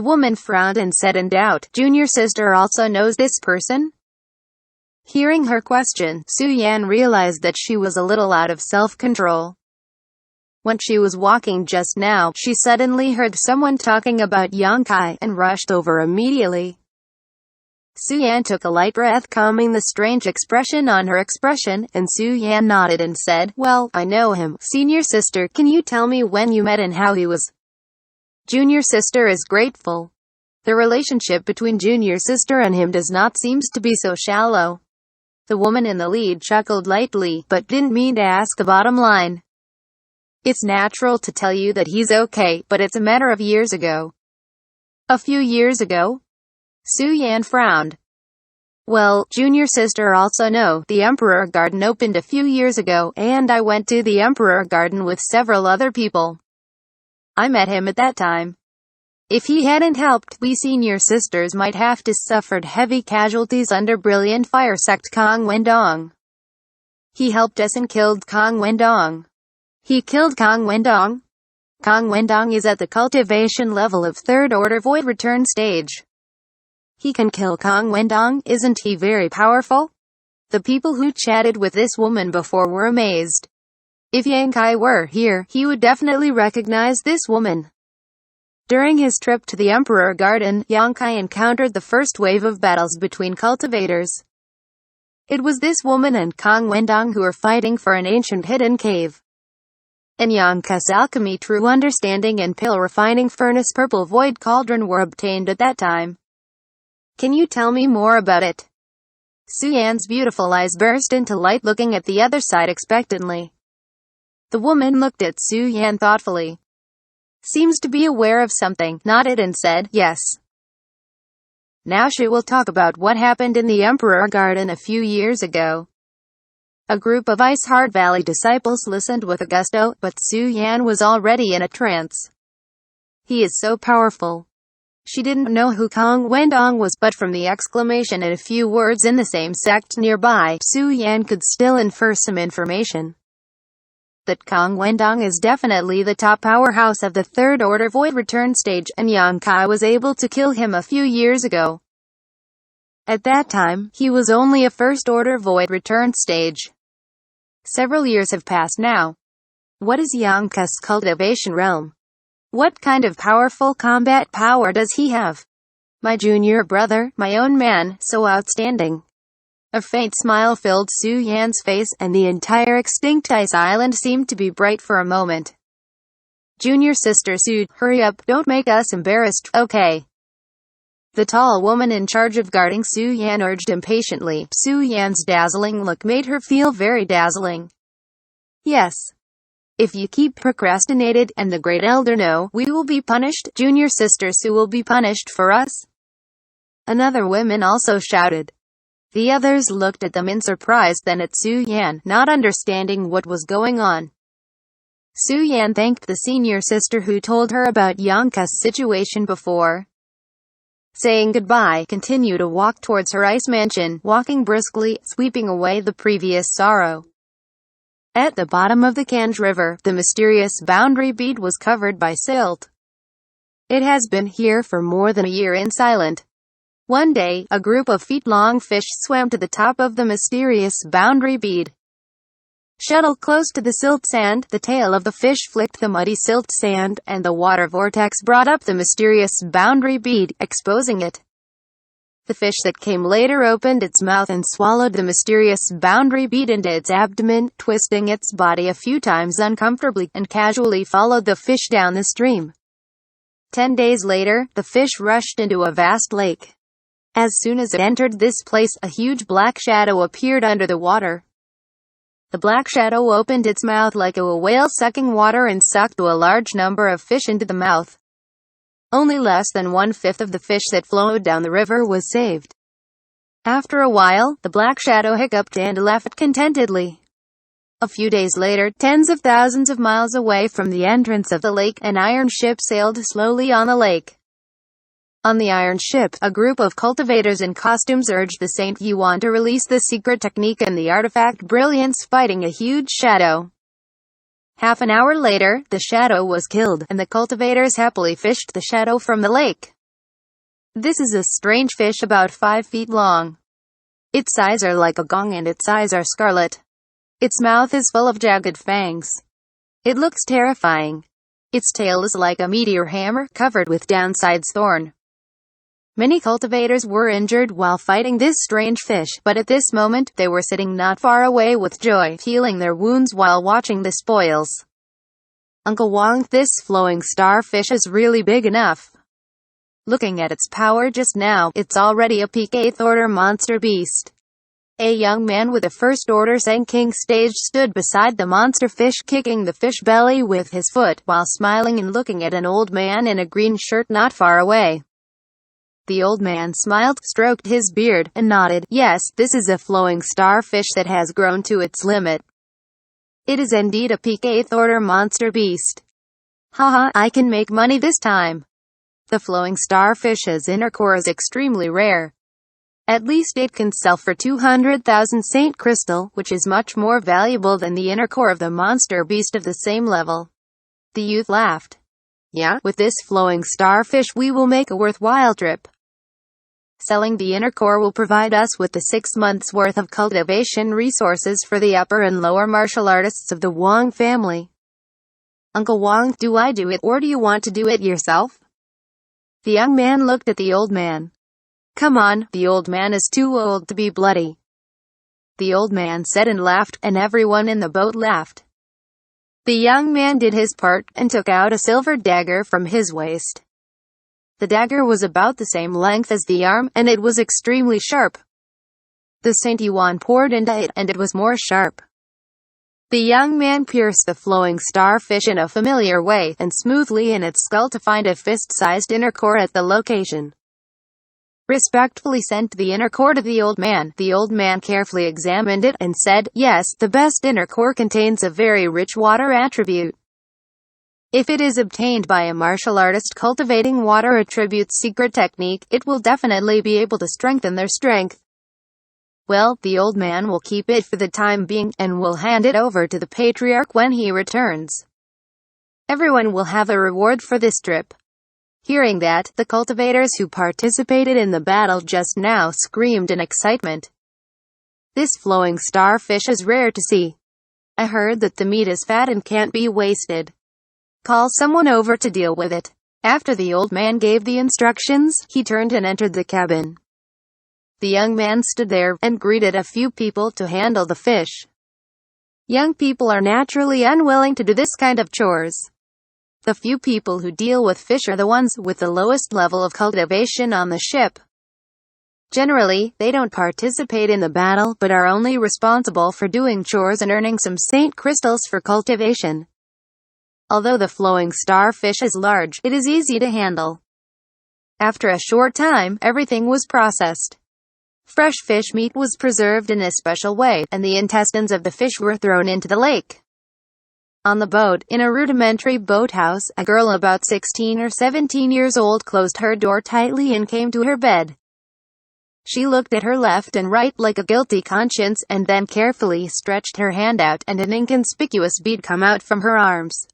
woman frowned and said in doubt, "Junior sister also knows this person?" Hearing her question, Su-yan realized that she was a little out of self-control. When she was walking just now, she suddenly heard someone talking about Xianxia, and rushed over immediately. Su-yan took a light breath, calming the strange expression on her expression, and Su-yan nodded and said, "Well, I know him. Senior sister, can you tell me when you met and how he was?" Junior sister is grateful. The relationship between junior sister and him does not seem to be so shallow. The woman in the lead chuckled lightly, but didn't mean to ask the bottom line. "It's natural to tell you that he's okay, but it's a matter of years ago." "A few years ago?" Su-yan frowned. "Well, junior sister also know, the Emperor Garden opened a few years ago, and I went to the Emperor Garden with several other people. I met him at that time. If he hadn't helped, we senior sisters might have to suffered heavy casualties under brilliant fire sect Kong Wendong. He helped us and killed Kong Wendong." "He killed Kong Wendong?" "Kong Wendong is at the cultivation level of third order void return stage. He can kill Kong Wendong, isn't he very powerful?" The people who chatted with this woman before were amazed. If Xianxia were here, he would definitely recognize this woman. During his trip to the Emperor Garden, Xianxia encountered the first wave of battles between cultivators. It was this woman and Kong Wendong who were fighting for an ancient hidden cave. And Xianxia's alchemy, true understanding, and pill refining furnace purple void cauldron were obtained at that time. "Can you tell me more about it?" Su-yan's beautiful eyes burst into light, looking at the other side expectantly. The woman looked at Su-yan thoughtfully. Seems to be aware of something, nodded and said, "Yes." Now she will talk about what happened in the Emperor Garden a few years ago. A group of Ice Heart Valley disciples listened with a gusto, but Su-yan was already in a trance. He is so powerful. She didn't know who Kong Wendong was, but from the exclamation and a few words in the same sect nearby, Su-yan could still infer some information. That Kong Wendong is definitely the top powerhouse of the third order void return stage, and Xianxia was able to kill him a few years ago. At that time, he was only a first order void return stage. Several years have passed now. What is Xianxia's cultivation realm? What kind of powerful combat power does he have? My junior brother, my own man, so outstanding. A faint smile filled Su-yan's face, and the entire extinct ice island seemed to be bright for a moment. "Junior sister Su, hurry up, don't make us embarrassed, okay?" The tall woman in charge of guarding Su-yan urged impatiently. Su-yan's dazzling look made her feel very dazzling. "Yes. If you keep procrastinated, and the great elder know, we will be punished. Junior sister Su will be punished for us." Another woman also shouted. The others looked at them in surprise, then at Su-yan, not understanding what was going on. Su-yan thanked the senior sister who told her about Xianxia's situation before. Saying goodbye, continued to walk towards her ice mansion, walking briskly, sweeping away the previous sorrow. At the bottom of the Kanj River, the mysterious boundary bead was covered by silt. It has been here for more than a year in silent. One day, a group of feet-long fish swam to the top of the mysterious boundary bead. Shuttle close to the silt sand, the tail of the fish flicked the muddy silt sand, and the water vortex brought up the mysterious boundary bead, exposing it. The fish that came later opened its mouth and swallowed the mysterious boundary bead into its abdomen, twisting its body a few times uncomfortably, and casually followed the fish down the stream. 10 days later, the fish rushed into a vast lake. As soon as it entered this place, a huge black shadow appeared under the water. The black shadow opened its mouth like a whale sucking water and sucked a large number of fish into the mouth. Only less than 1/5 of the fish that flowed down the river was saved. After a while, the black shadow hiccuped and laughed contentedly. A few days later, tens of thousands of miles away from the entrance of the lake, an iron ship sailed slowly on the lake. On the iron ship, a group of cultivators in costumes urged the Saint Yuan to release the secret technique and the artifact brilliance, fighting a huge shadow. Half an hour later, the shadow was killed, and the cultivators happily fished the shadow from the lake. This is a strange fish about 5 feet long. Its eyes are like a gong and its eyes are scarlet. Its mouth is full of jagged fangs. It looks terrifying. Its tail is like a meteor hammer, covered with downsides thorn. Many cultivators were injured while fighting this strange fish, but at this moment, they were sitting not far away with joy, healing their wounds while watching the spoils. Uncle Wong, this flowing starfish is really big enough. Looking at its power just now, it's already a peak 8th order monster beast. A young man with a first order Sang King stage stood beside the monster fish, kicking the fish belly with his foot, while smiling and looking at an old man in a green shirt not far away. The old man smiled, stroked his beard, and nodded. Yes, this is a flowing starfish that has grown to its limit. It is indeed a peak 8th order monster beast. Haha, I can make money this time. The flowing starfish's inner core is extremely rare. At least it can sell for 200,000 Saint Crystal, which is much more valuable than the inner core of the monster beast of the same level. The youth laughed. Yeah, with this flowing starfish we will make a worthwhile trip. Selling the inner core will provide us with the 6 months' worth of cultivation resources for the upper and lower martial artists of the Wong family. Uncle Wong, do I do it, or do you want to do it yourself? The young man looked at the old man. Come on, the old man is too old to be bloody. The old man said and laughed, and everyone in the boat laughed. The young man did his part, and took out a silver dagger from his waist. The dagger was about the same length as the arm, and it was extremely sharp. The Saint Yuan poured into it, and it was more sharp. The young man pierced the flowing starfish in a familiar way, and smoothly in its skull to find a fist-sized inner core at the location. Respectfully sent the inner core to the old man. The old man carefully examined it, and said, yes, the best inner core contains a very rich water attribute. If it is obtained by a martial artist cultivating water attribute's secret technique, it will definitely be able to strengthen their strength. Well, the old man will keep it for the time being, and will hand it over to the patriarch when he returns. Everyone will have a reward for this trip. Hearing that, the cultivators who participated in the battle just now screamed in excitement. This flowing starfish is rare to see. I heard that the meat is fat and can't be wasted. Call someone over to deal with it. After the old man gave the instructions, he turned and entered the cabin. The young man stood there, and greeted a few people to handle the fish. Young people are naturally unwilling to do this kind of chores. The few people who deal with fish are the ones with the lowest level of cultivation on the ship. Generally, they don't participate in the battle, but are only responsible for doing chores and earning some Saint Crystals for cultivation. Although the flowing starfish is large, it is easy to handle. After a short time, everything was processed. Fresh fish meat was preserved in a special way, and the intestines of the fish were thrown into the lake. On the boat, in a rudimentary boathouse, a girl about 16 or 17 years old closed her door tightly and came to her bed. She looked at her left and right like a guilty conscience, and then carefully stretched her hand out, and an inconspicuous bead came out from her arms.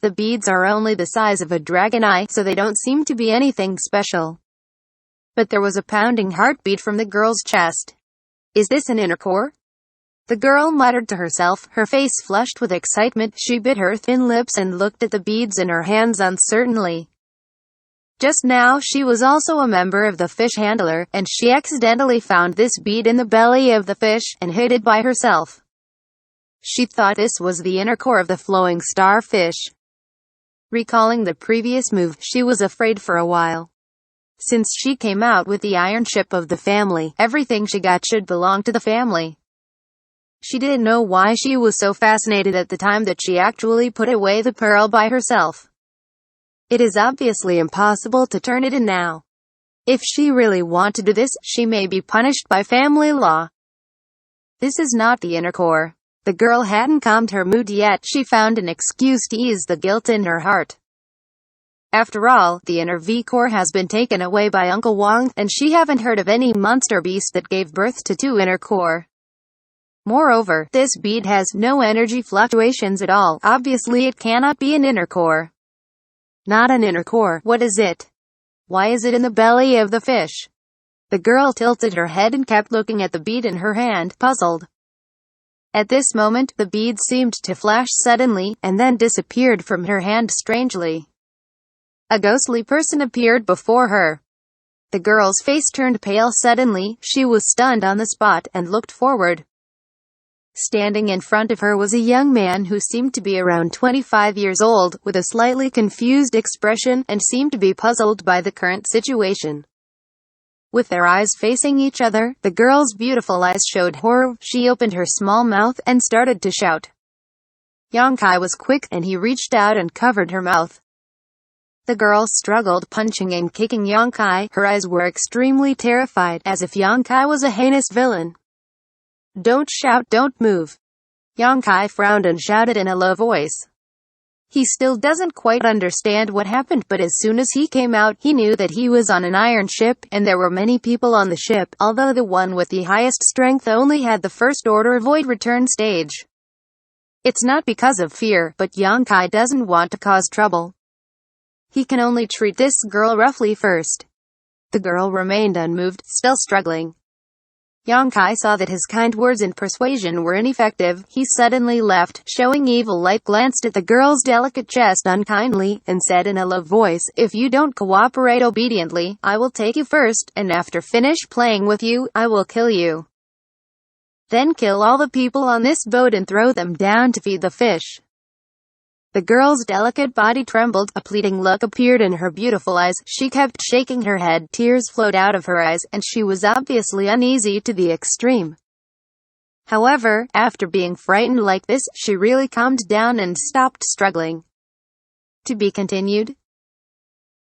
The beads are only the size of a dragon eye, so they don't seem to be anything special. But there was a pounding heartbeat from the girl's chest. Is this an inner core? The girl muttered to herself, her face flushed with excitement. She bit her thin lips and looked at the beads in her hands uncertainly. Just now she was also a member of the fish handler, and she accidentally found this bead in the belly of the fish, and hid it by herself. She thought this was the inner core of the flowing starfish. Recalling the previous move, she was afraid for a while. Since she came out with the iron ship of the family, everything she got should belong to the family. She didn't know why she was so fascinated at the time that she actually put away the pearl by herself. It is obviously impossible to turn it in now. If she really wanted to do this, she may be punished by family law. This is not the inner core. The girl hadn't calmed her mood yet. She found an excuse to ease the guilt in her heart. After all, the inner V-core has been taken away by Uncle Wong, and she haven't heard of any monster beast that gave birth to 2 inner core. Moreover, this bead has no energy fluctuations at all. Obviously it cannot be an inner core. Not an inner core. What is it? Why is it in the belly of the fish? The girl tilted her head and kept looking at the bead in her hand, puzzled. At this moment, the bead seemed to flash suddenly, and then disappeared from her hand strangely. A ghostly person appeared before her. The girl's face turned pale suddenly, she was stunned on the spot, and looked forward. Standing in front of her was a young man who seemed to be around 25 years old, with a slightly confused expression, and seemed to be puzzled by the current situation. With their eyes facing each other, the girl's beautiful eyes showed horror. She opened her small mouth, and started to shout. Xianxia was quick, and he reached out and covered her mouth. The girl struggled, punching and kicking Xianxia. Her eyes were extremely terrified, as if Xianxia was a heinous villain. Don't shout, don't move. Xianxia frowned and shouted in a low voice. He still doesn't quite understand what happened, but as soon as he came out, he knew that he was on an iron ship, and there were many people on the ship, although the one with the highest strength only had the first order void return stage. It's not because of fear, but Xianxia doesn't want to cause trouble. He can only treat this girl roughly first. The girl remained unmoved, still struggling. Xianxia saw that his kind words and persuasion were ineffective. He suddenly left, showing evil light, glanced at the girl's delicate chest unkindly, and said in a low voice, "If you don't cooperate obediently, I will take you first, and after finish playing with you, I will kill you. Then kill all the people on this boat and throw them down to feed the fish." The girl's delicate body trembled, a pleading look appeared in her beautiful eyes. She kept shaking her head, tears flowed out of her eyes, and she was obviously uneasy to the extreme. However, after being frightened like this, she really calmed down and stopped struggling. To be continued.